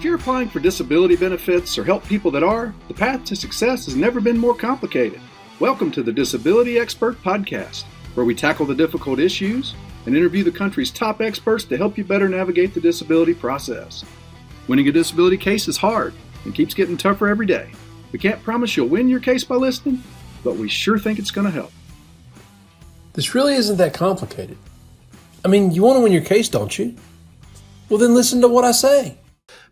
If you're applying for disability benefits or help people that are, the path to success has never been more complicated. Welcome to the Disability Expert Podcast, where we tackle the difficult issues and interview the country's top experts to help you better navigate the disability process. Winning a disability case is hard and keeps getting tougher every day. We can't promise you'll win your case by listening, but we sure think it's going to help. This really isn't that complicated. I mean, you want to win your case, don't you? Well, then listen to what I say.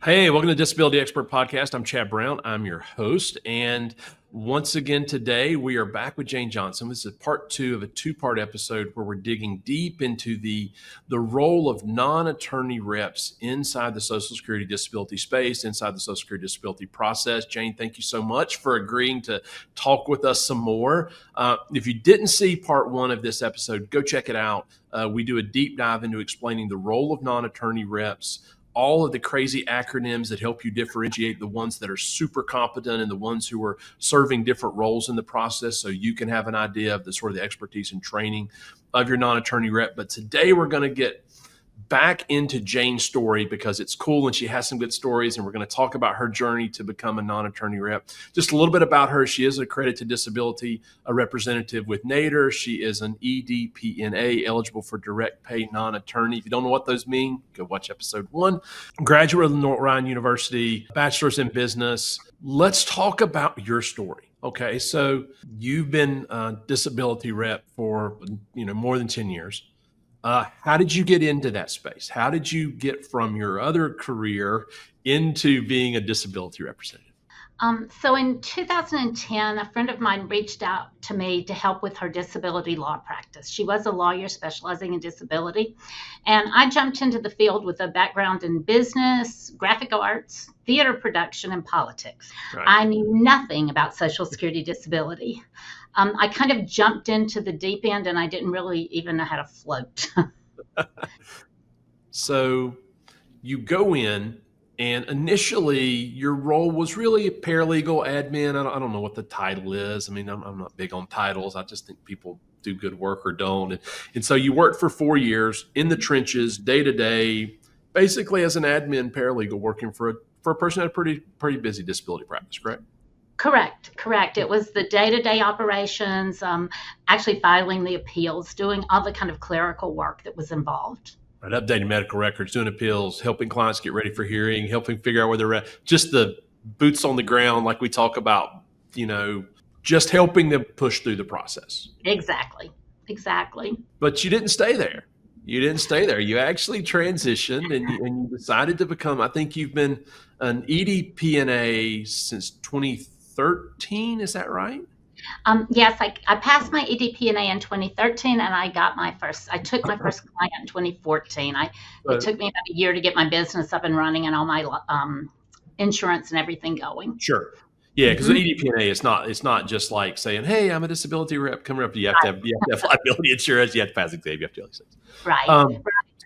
Hey, welcome to Disability Expert Podcast. I'm Chad Brown. I'm your host. And once again today, we are back with Jane Johnson. This is part two of a two-part episode where we're digging deep into the role of non-attorney reps inside the Social Security disability space, inside the Social Security disability process. Jane, thank you so much for agreeing to talk with us some more. If you didn't see part one of this episode, go check it out. We do a deep dive into explaining the role of non-attorney reps, all of the crazy acronyms that help you differentiate the ones that are super competent and the ones who are serving different roles in the process, so you can have an idea of the sort of the expertise and training of your non-attorney rep. But today we're going to get back into Jane's story because it's cool and she has some good stories, and we're going to talk about her journey to become a non-attorney rep. Just a little bit about her. She is an accredited disability representative with NADR. She is an EDPNA, eligible for direct pay non-attorney. If you don't know what those mean, go watch episode 1. Graduate of North Ryan University, bachelor's in business. Let's talk about your story. Okay, so you've been a disability rep for more than 10 years. How did you get into that space? How did you get from your other career into being a disability representative? So in 2010, a friend of mine reached out to me to help with her disability law practice. She was a lawyer specializing in disability, and I jumped into the field with a background in business, graphic arts, theater production, and politics. Right. I knew nothing about Social Security disability. I kind of jumped into the deep end, and I didn't really even know how to float. So you go in, and initially your role was really a paralegal admin. I don't know what the title is. I mean, I'm not big on titles. I just think people do good work or don't. And so you worked for 4 years in the trenches, day to day, basically as an admin paralegal working for a person that had a pretty busy disability practice, correct? Correct. It was the day-to-day operations, actually filing the appeals, doing all the kind of clerical work that was involved. Right, updating medical records, doing appeals, helping clients get ready for hearing, helping figure out where they're at. Just the boots on the ground, like we talk about, just helping them push through the process. Exactly. But you didn't stay there. You actually transitioned and you decided to become, I think you've been an EDPNA since 2013. Is that right? Yes, I passed my EDPNA in 2013, and I took my first client in 2014. It took me about a year to get my business up and running and all my insurance and everything going. Sure. Yeah, because the EDPNA it's not just like saying, "Hey, I'm a disability rep coming up." You have to have liability insurance. You have to pass exam. You have to do all these things. Right.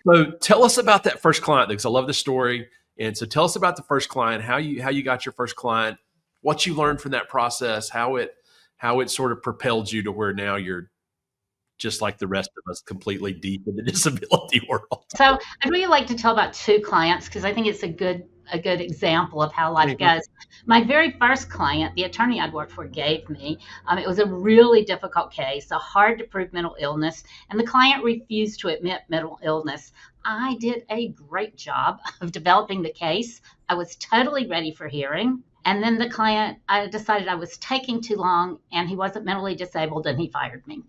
So tell us about that first client, because I love the story. And so tell us about the first client, how you got your first client, what you learned from that process, how it sort of propelled you to where now you're just like the rest of us, completely deep in the disability world. So I'd really like to tell about two clients because I think it's a good example of how life goes. My very first client, the attorney I'd worked for, gave me. It was a really difficult case, a hard to prove mental illness, and the client refused to admit mental illness. I did a great job of developing the case. I was totally ready for hearing. And then the client, I decided I was taking too long and he wasn't mentally disabled and he fired me.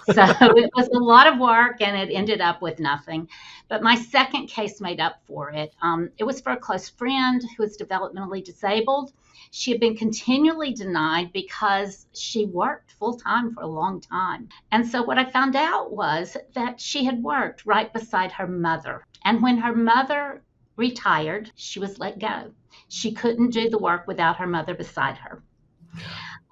So it was a lot of work and it ended up with nothing. But my second case made up for it. It was for a close friend who was developmentally disabled. She had been continually denied because she worked full time for a long time. And so what I found out was that she had worked right beside her mother. And when her mother retired, she was let go. She couldn't do the work without her mother beside her.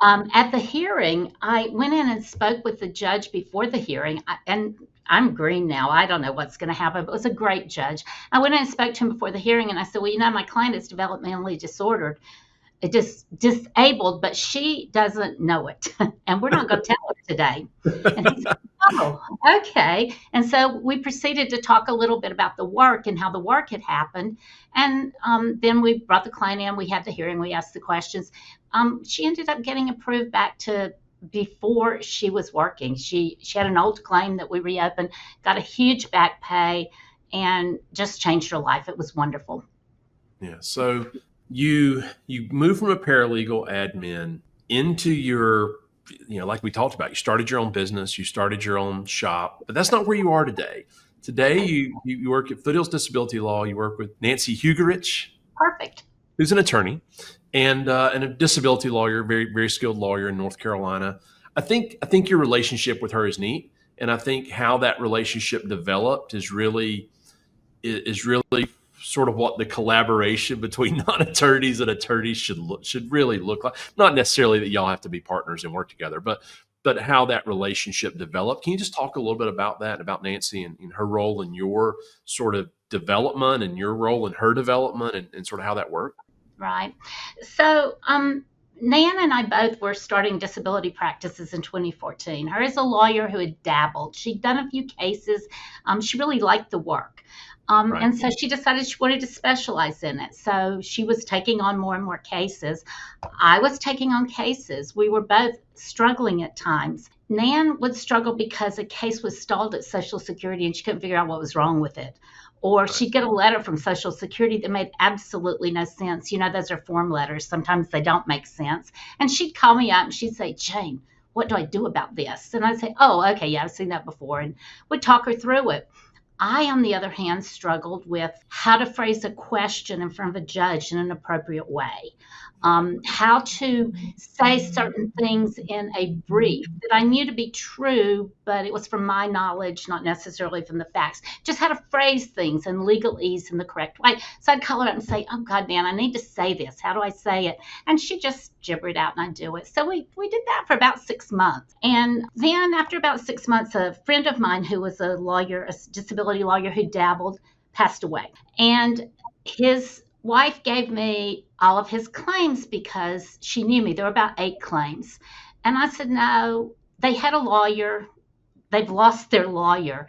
At the hearing, I went in and spoke with the judge before the hearing, and I'm green now. I don't know what's going to happen, but it was a great judge. I went in and spoke to him before the hearing, and I said, well, my client is developmentally disordered. just disabled, but she doesn't know it. And we're not going to tell her today. And he said, oh, okay. And so we proceeded to talk a little bit about the work and how the work had happened. And then we brought the client in, we had the hearing, we asked the questions. She ended up getting approved back to before she was working. She had an old claim that we reopened, got a huge back pay, and just changed her life. It was wonderful. Yeah. So you moved from a paralegal admin into your, like we talked about, you started your own business, you started your own shop, but that's not where you are today. Today, you work at Foothills Disability Law. You work with Nancy Hugerich, Perfect. who's an attorney and a disability lawyer, very, very skilled lawyer in North Carolina. I think your relationship with her is neat, and I think how that relationship developed is really sort of what the collaboration between non-attorneys and attorneys should really look like. Not necessarily that y'all have to be partners and work together, but how that relationship developed. Can you just talk a little bit about that, about Nancy and her role in your sort of development and your role in her development and sort of how that worked? Right. So, Nan and I both were starting disability practices in 2014. Her is a lawyer who had dabbled. She'd done a few cases. She really liked the work. Right. And so she decided she wanted to specialize in it. So she was taking on more and more cases. I was taking on cases. We were both struggling at times. Nan would struggle because a case was stalled at Social Security and she couldn't figure out what was wrong with it. Or she'd get a letter from Social Security that made absolutely no sense. Those are form letters. Sometimes they don't make sense. And she'd call me up and she'd say, Jane, what do I do about this? And I'd say, oh, okay, yeah, I've seen that before. And we'd talk her through it. I, on the other hand, struggled with how to phrase a question in front of a judge in an appropriate way, how to say certain things in a brief that I knew to be true, but it was from my knowledge, not necessarily from the facts. Just how to phrase things in legalese in the correct way. So I'd call her up and say, oh, God, man, I need to say this. How do I say it? And she just gibber it out and I'd do it. So we did that for about 6 months. And then after about 6 months, a friend of mine who was a lawyer, a disability lawyer who dabbled, passed away. And his wife gave me all of his claims because she knew me. There were about 8 claims. And I said, no, they had a lawyer. They've lost their lawyer.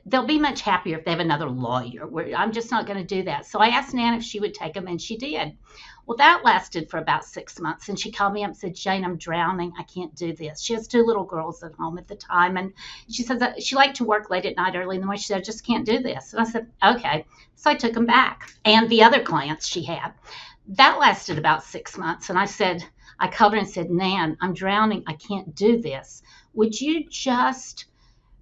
They'll be much happier if they have another lawyer. I'm just not going to do that. So I asked Nan if she would take them, and she did. Well, that lasted for about 6 months. And she called me up and said, Jane, I'm drowning. I can't do this. She has 2 little girls at home at the time. And she says that she liked to work late at night, early in the morning. She said, I just can't do this. And I said, okay. So I took them back. And the other clients she had, that lasted about 6 months. And I called her and said, Nan, I'm drowning. I can't do this. Would you just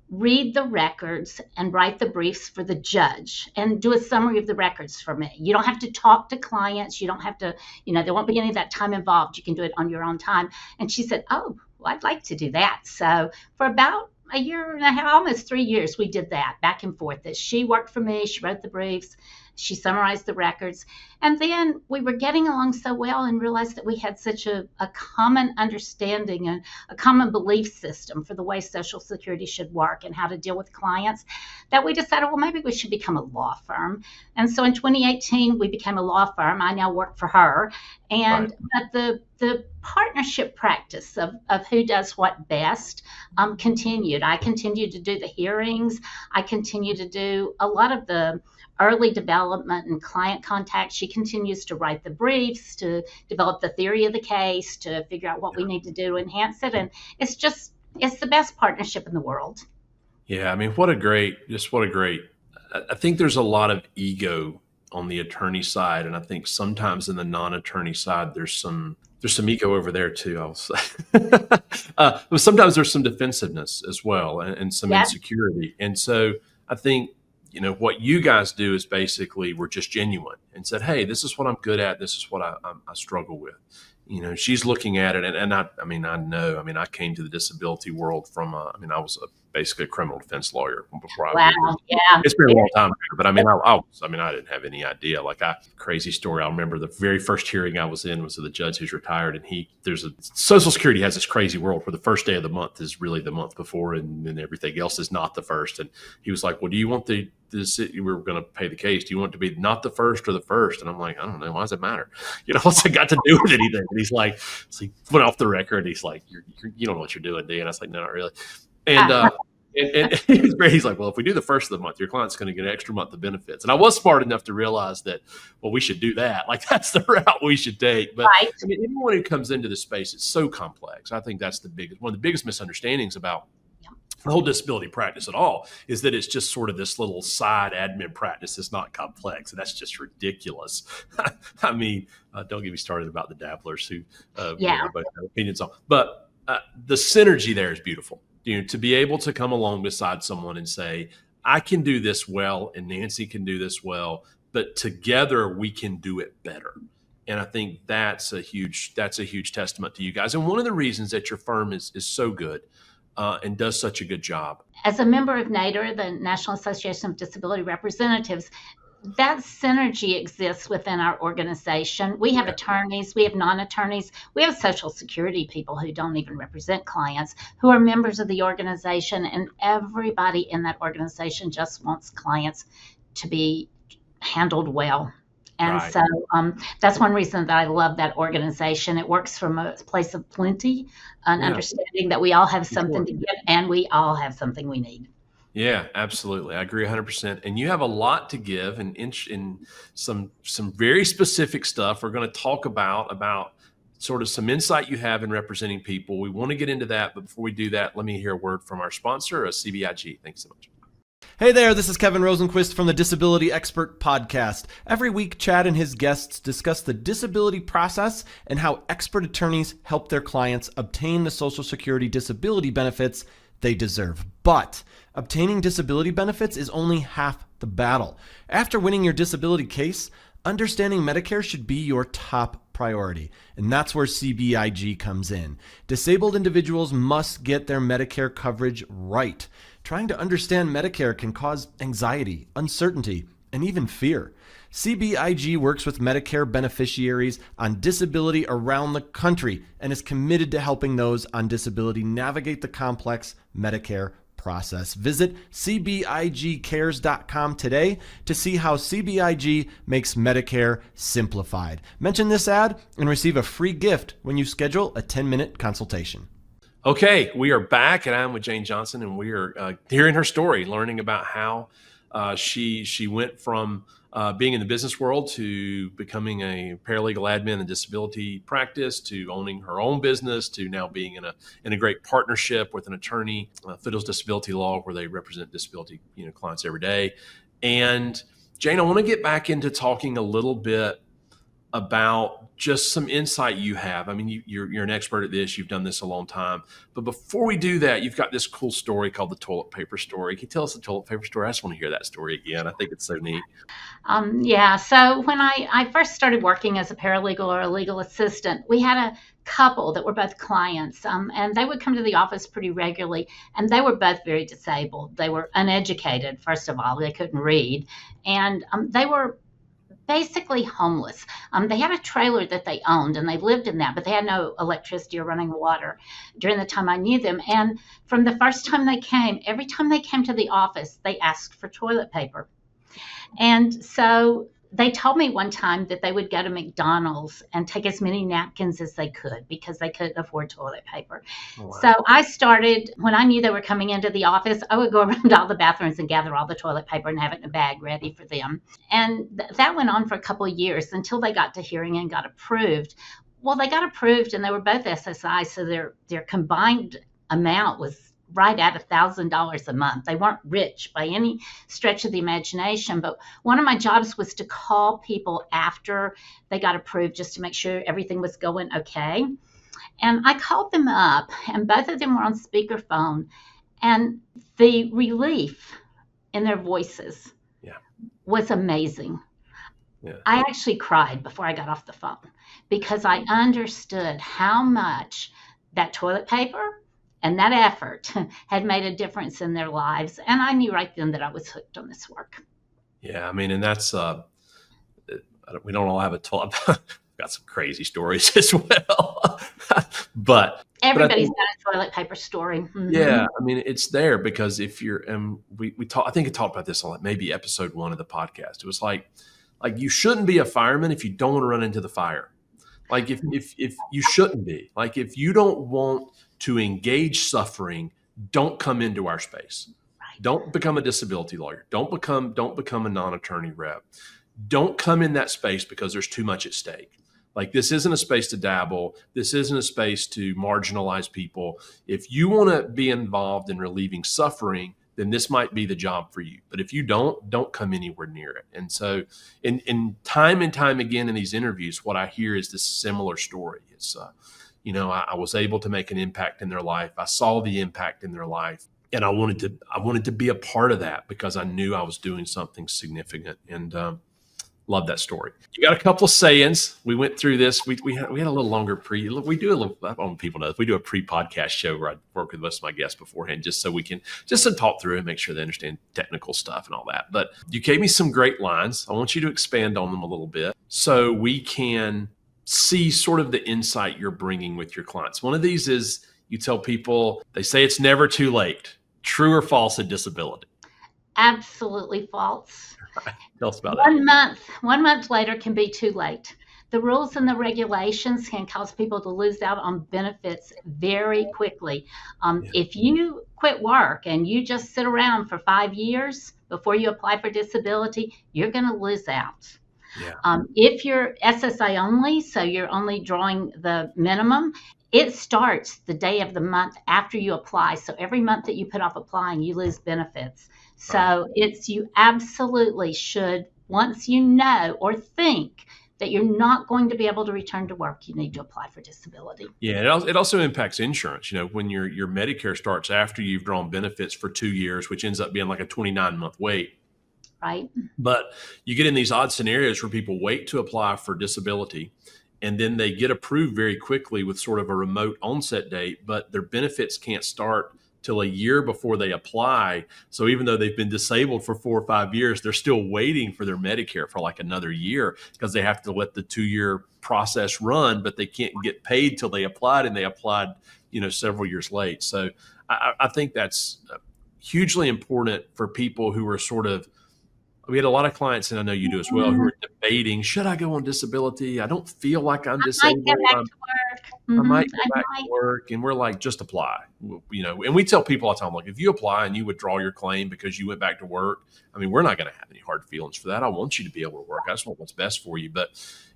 read the records and write the briefs for the judge and do a summary of the records for me? You don't have to talk to clients. You don't have to, there won't be any of that time involved. You can do it on your own time. And she said, oh, well, I'd like to do that. So for about a year and a half, almost 3 years, we did that back and forth. That she worked for me. She wrote the briefs. She summarized the records. And then we were getting along so well and realized that we had such a common understanding and a common belief system for the way Social Security should work and how to deal with clients that we decided, well, maybe we should become a law firm. And so in 2018, we became a law firm. I now work for her. And but the partnership practice of who does what best continued. I continued to do the hearings. I continued to do a lot of the early development and client contact. She continues to write the briefs, to develop the theory of the case, to figure out what we need to do to enhance it. And it's the best partnership in the world. Yeah. I mean, what a great, I think there's a lot of ego on the attorney side. And I think sometimes in the non-attorney side, there's some ego over there too, I'll say. But sometimes there's some defensiveness as well and some insecurity. And so I think, what you guys do is basically we're just genuine and said, hey, this is what I'm good at. This is what I struggle with. She's looking at it. And I came to the disability world from, I was basically a criminal defense lawyer before I Wow. was. Yeah. It's been a long time ago, but I mean, I didn't have any idea. Crazy story. I remember the very first hearing I was in was with a judge who's retired, and there's a Social Security has this crazy world where the first day of the month is really the month before, and then everything else is not the first. And he was like, "Well, do you want we're going to pay the case. Do you want it to be not the first or the first?" And I'm like, "I don't know. Why does it matter? What's it got to do with anything?" And he's like, so he went off the record. And he's like, you don't know what you're doing, do you? And I was like, "No, not really." And he's like, "Well, if we do the first of the month, your client's going to get an extra month of benefits." And I was smart enough to realize that, well, we should do that. Like, that's the route we should take. But Right. I mean, anyone who comes into the space, it's so complex. I think that's one of the biggest misunderstandings about the whole disability practice at all is that it's just sort of this little side admin practice that's not complex. And that's just ridiculous. I mean, don't get me started about the dabblers who both have opinions on. But the synergy there is beautiful. To be able to come along beside someone and say, I can do this well and Nancy can do this well, but together we can do it better. And I think that's a huge testament to you guys. And one of the reasons that your firm is so good and does such a good job. As a member of NADR, the National Association of Disability Representatives, that synergy exists within our organization. We have attorneys, we have non-attorneys, we have Social Security people who don't even represent clients, who are members of the organization, and everybody in that organization just wants clients to be handled well. And so that's one reason that I love that organization. It works from a place of plenty, an understanding that we all have something to give and we all have something we need. Yeah, absolutely. I agree 100%. And you have a lot to give and in some very specific stuff. We're going to talk about sort of some insight you have in representing people. We want to get into that. But before we do that, let me hear a word from our sponsor, CBIG. Thanks so much. Hey there, this is Kevin Rosenquist from the Disability Expert Podcast. Every week, Chad and his guests discuss the disability process and how expert attorneys help their clients obtain the Social Security disability benefits they deserve. But obtaining disability benefits is only half the battle. After winning your disability case, understanding Medicare should be your top priority, and that's where CBIG comes in. Disabled individuals must get their Medicare coverage right. Trying to understand Medicare can cause anxiety, uncertainty, and even fear. CBIG works with Medicare beneficiaries on disability around the country and is committed to helping those on disability navigate the complex Medicare process. Visit cbigcares.com today to see how CBIG makes Medicare simplified. Mention this ad and receive a free gift when you schedule a 10-minute consultation. Okay, we are back, and I'm with Jane Johnson, and we are hearing her story, learning about how she went from being in the business world to becoming a paralegal admin in disability practice, to owning her own business, to now being in a great partnership with an attorney, Foothills Disability Law, where they represent disability clients every day. And Jane, I want to get back into talking a little bit about just some insight you have. I mean, you're an expert at this. You've done this a long time. But before we do that, you've got this cool story called the toilet paper story. Can you tell us the toilet paper story? I just want to hear that story again. I think it's so neat. So when I first started working as a paralegal or a legal assistant, we had a couple that were both clients, and they would come to the office pretty regularly, and they were both very disabled. They were uneducated, first of all. They couldn't read, and they were basically homeless. They had a trailer that they owned and they lived in that, but they had no electricity or running water during the time I knew them. And from the first time they came, every time they came to the office, they asked for toilet paper. And so they told me one time that they would go to McDonald's and take as many napkins as they could because they couldn't afford toilet paper. Oh, wow. So I started, when I knew they were coming into the office, I would go around all the bathrooms and gather all the toilet paper and have it in a bag ready for them. And that went on for a couple of years until they got to hearing and got approved. Well, they got approved and they were both SSI, so their combined amount was right at $1,000 a month. They weren't rich by any stretch of the imagination, but one of my jobs was to call people after they got approved just to make sure everything was going okay. And I called them up, and both of them were on speakerphone, and the relief in their voices was amazing. Yeah. I actually cried before I got off the phone because I understood how much that toilet paper and that effort had made a difference in their lives. And I knew right then that I was hooked on this work. Yeah, I mean, and that's we don't all have a got some crazy stories as well, but everybody's got a toilet paper story. Mm-hmm. Yeah, I mean, it's there because if you're, we talked, I think I talked about this on maybe episode 1 of the podcast. It was like you shouldn't be a fireman if you don't want to run into the fire. Like if you shouldn't be, like if you don't want to engage suffering, don't come into our space. Right. Don't become a disability lawyer. Don't become a non-attorney rep. Don't come in that space because there's too much at stake. Like this isn't a space to dabble. This isn't a space to marginalize people. If you want to be involved in relieving suffering, then this might be the job for you. But if you don't come anywhere near it. And so in time and time again in these interviews, what I hear is this similar story. It's, I was able to make an impact in their life. I saw the impact in their life. And I wanted to be a part of that because I knew I was doing something significant. And, love that story. You got a couple of say-ins. We went through this. We had a little longer we do a little, I don't know if people know, we do a pre-podcast show where I work with most of my guests beforehand just so we can just to talk through and make sure they understand technical stuff and all that. But you gave me some great lines. I want you to expand on them a little bit so we can see sort of the insight you're bringing with your clients. One of these is you tell people, they say it's never too late. True or false in disability? Absolutely false. Tell us about that. 1 month later can be too late. The rules and the regulations can cause people to lose out on benefits very quickly. If you quit work and you just sit around for 5 years before you apply for disability, you're going to lose out. Yeah. If you're SSI only, so you're only drawing the minimum, it starts the day of the month after you apply. So every month that you put off applying, you lose benefits. So you absolutely should, once you know or think that you're not going to be able to return to work, you need to apply for disability. Yeah, it also impacts insurance. When your Medicare starts after you've drawn benefits for 2 years, which ends up being like a 29-month wait. Right. But you get in these odd scenarios where people wait to apply for disability, and then they get approved very quickly with sort of a remote onset date, but their benefits can't start till a year before they apply. So even though they've been disabled for 4 or 5 years, they're still waiting for their Medicare for like another year because they have to let the 2-year process run, but they can't get paid till they applied, and they applied, several years late. So I think that's hugely important for people who are sort of, we had a lot of clients, and I know you do as well, who are debating, should I go on disability? I don't feel like I'm disabled. I might go back to work. And we're like, just apply, and we tell people all the time, like, if you apply and you withdraw your claim because you went back to work, I mean, we're not going to have any hard feelings for that. I want you to be able to work. I just want what's best for you. But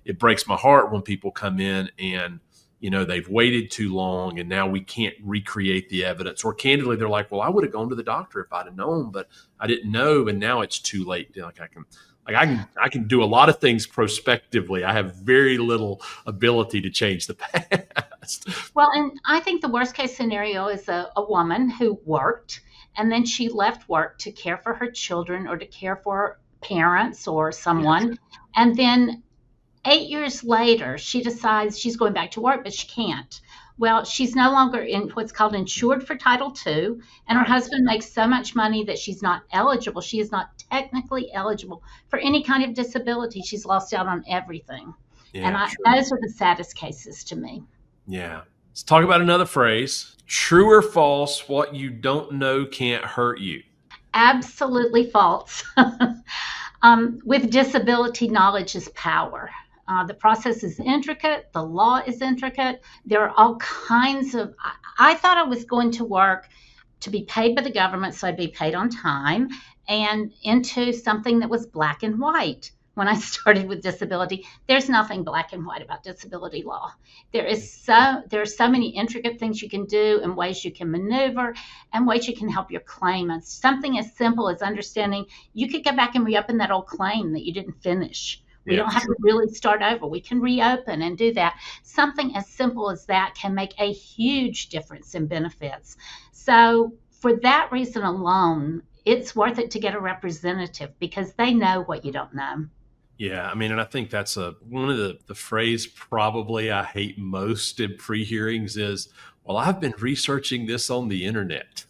it breaks my heart when people come in and, they've waited too long and now we can't recreate the evidence. Or candidly, they're like, well, I would have gone to the doctor if I'd have known, but I didn't know. And now it's too late. I can do a lot of things prospectively. I have very little ability to change the past. Well, and I think the worst case scenario is a woman who worked and then she left work to care for her children or to care for parents or someone. Yes. And then 8 years later, she decides she's going back to work, but she can't. Well, she's no longer in what's called insured for Title II, and her husband makes so much money that she's not eligible. She is not technically eligible for any kind of disability. She's lost out on everything. Yeah, and those are the saddest cases to me. Yeah. Let's talk about another phrase. True or false, what you don't know can't hurt you? Absolutely false. With disability, knowledge is power. The process is intricate. The law is intricate. There are all kinds of, I thought I was going to work to be paid by the government, so I'd be paid on time, and into something that was black and white. When I started with disability, there's nothing black and white about disability law. There are so many intricate things you can do and ways you can maneuver and ways you can help your claimants. Something as simple as understanding you could go back and reopen that old claim that you didn't finish. We don't have to really start over. We can reopen and do that. Something as simple as that can make a huge difference in benefits. So for that reason alone, it's worth it to get a representative because they know what you don't know. Yeah, I mean, and I think that's one of the phrase probably I hate most in pre-hearings is, well, I've been researching this on the internet.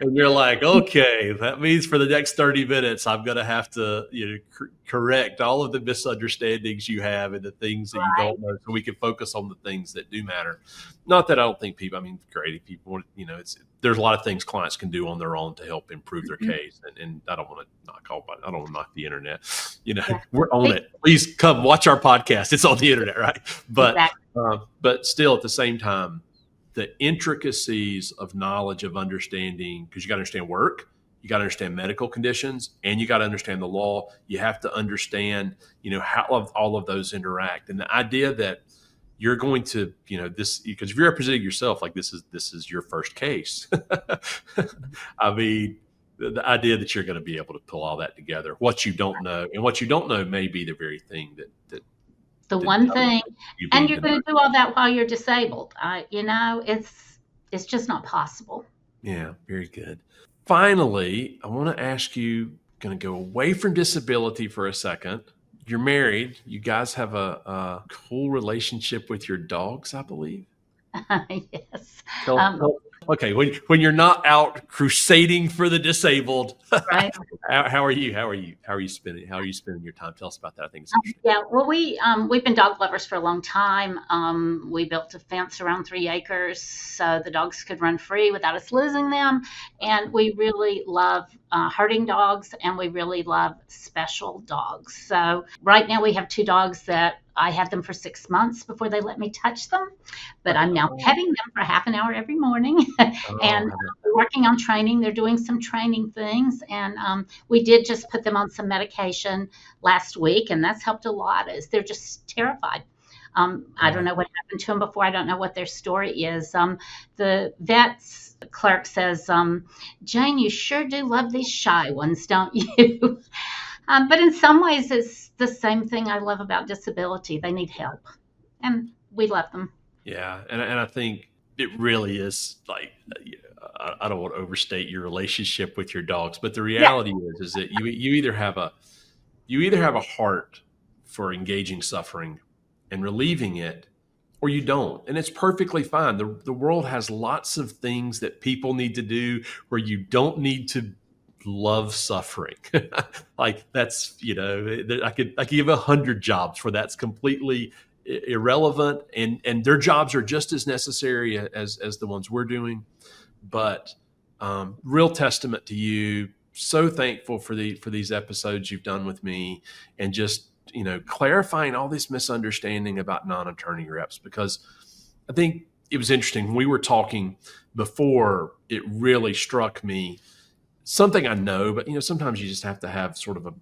And you're like, okay, that means for the next 30 minutes, I'm going to have to, correct all of the misunderstandings you have and the things that you don't know, so we can focus on the things that do matter. Not that I don't think creative people, there's a lot of things clients can do on their own to help improve their case. And I don't want to knock the internet. We're on it. Please come watch our podcast. It's on the internet, right? But still, at the same time, the intricacies of knowledge, of understanding, because you got to understand work, you got to understand medical conditions, and you got to understand the law. You have to understand, how all of those interact. And the idea that you're going to, this, because if you're representing yourself, like this is your first case. I mean, the idea that you're going to be able to pull all that together, what you don't know, and what you don't know may be the very thing that the one thing, and you're going to do all that while you're disabled. It's just not possible. Yeah, very good. Finally, I want to ask you, going to go away from disability for a second. You're married. You guys have a cool relationship with your dogs, I believe. Yes. Okay, when you're not out crusading for the disabled, right? How are you spending your time? Tell us about that. I think it's interesting. Yeah, well, we've been dog lovers for a long time. We built a fence around 3 acres so the dogs could run free without us losing them, and we really love herding dogs, and we really love special dogs. So right now we have 2 dogs that I have them for 6 months before they let me touch them, but I'm now petting them for half an hour every morning. And we're working on training. They're doing some training things, and we did just put them on some medication last week, and that's helped a lot. Is they're just terrified. I don't know what happened to them before. I don't know what their story is. The vet's clerk says, Jane, you sure do love these shy ones, don't you? But in some ways, it's the same thing I love about disability. They need help, and we love them. Yeah, and I think it really is like, I don't want to overstate your relationship with your dogs, but the reality is that you either have a heart for engaging suffering and relieving it, or you don't, and it's perfectly fine. The world has lots of things that people need to do where you don't need to love suffering. Like that's, I could give 100 jobs where that's completely irrelevant, and their jobs are just as necessary as the ones we're doing. But real testament to you. So thankful for these episodes you've done with me, and just clarifying all this misunderstanding about non-attorney reps, because I think it was interesting when we were talking before. It really struck me. Something I know, but sometimes you just have to have sort of a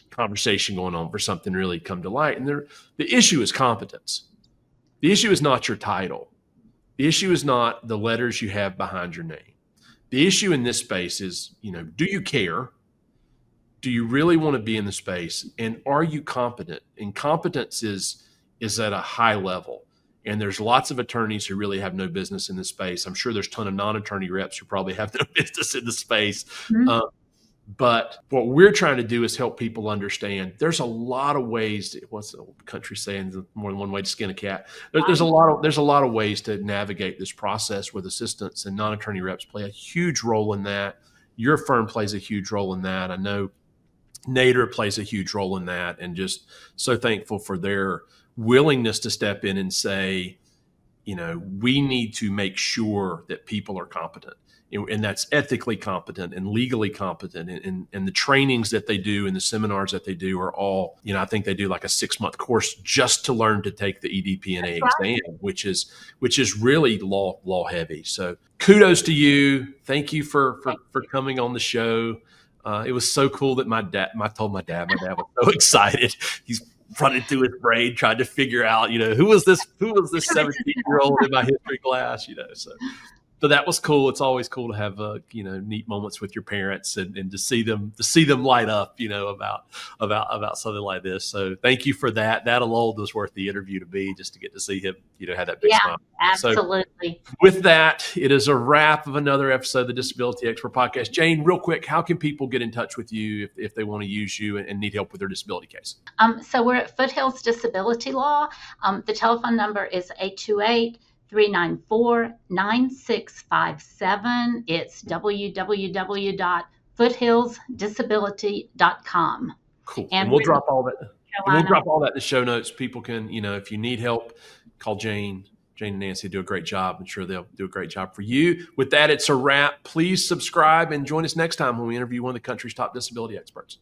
conversation going on for something to really come to light. And the issue is competence. The issue is not your title. The issue is not the letters you have behind your name. The issue in this space is, do you care? Do you really want to be in the space? And are you competent? And competence is at a high level. And there's lots of attorneys who really have no business in this space. I'm sure there's a ton of non-attorney reps who probably have no business in the space. Mm-hmm. But what we're trying to do is help people understand there's a lot of ways what's the old country saying? There's more than one way to skin a cat. There's a lot of ways to navigate this process with assistants, and non-attorney reps play a huge role in that. Your firm plays a huge role in that. I know NADR plays a huge role in that, and just so thankful for their willingness to step in and say, we need to make sure that people are competent, and that's ethically competent and legally competent. And the trainings that they do and the seminars that they do are all, I think they do like a 6-month course just to learn to take the EDPNA exam, which is really law heavy. So kudos to you. Thank you for coming on the show. It was so cool that my dad was so excited. He's running through his brain trying to figure out, who was this 17-year-old in my history class, so that was cool. It's always cool to have neat moments with your parents and to see them light up, about something like this. So thank you for that. That alone was worth the interview to me, just to get to see him, have that big smile. Absolutely. So with that, it is a wrap of another episode of the Disability Expert Podcast. Jane, real quick, how can people get in touch with you if they want to use you and need help with their disability case? So we're at Foothills Disability Law. The telephone number is 394-9657. It's www.foothillsdisability.com. Cool. And we'll drop all that. And we'll Carolina. drop all that in the show notes. People can, if you need help, call Jane. Jane and Nancy do a great job. I'm sure they'll do a great job for you. With that, it's a wrap. Please subscribe and join us next time when we interview one of the country's top disability experts.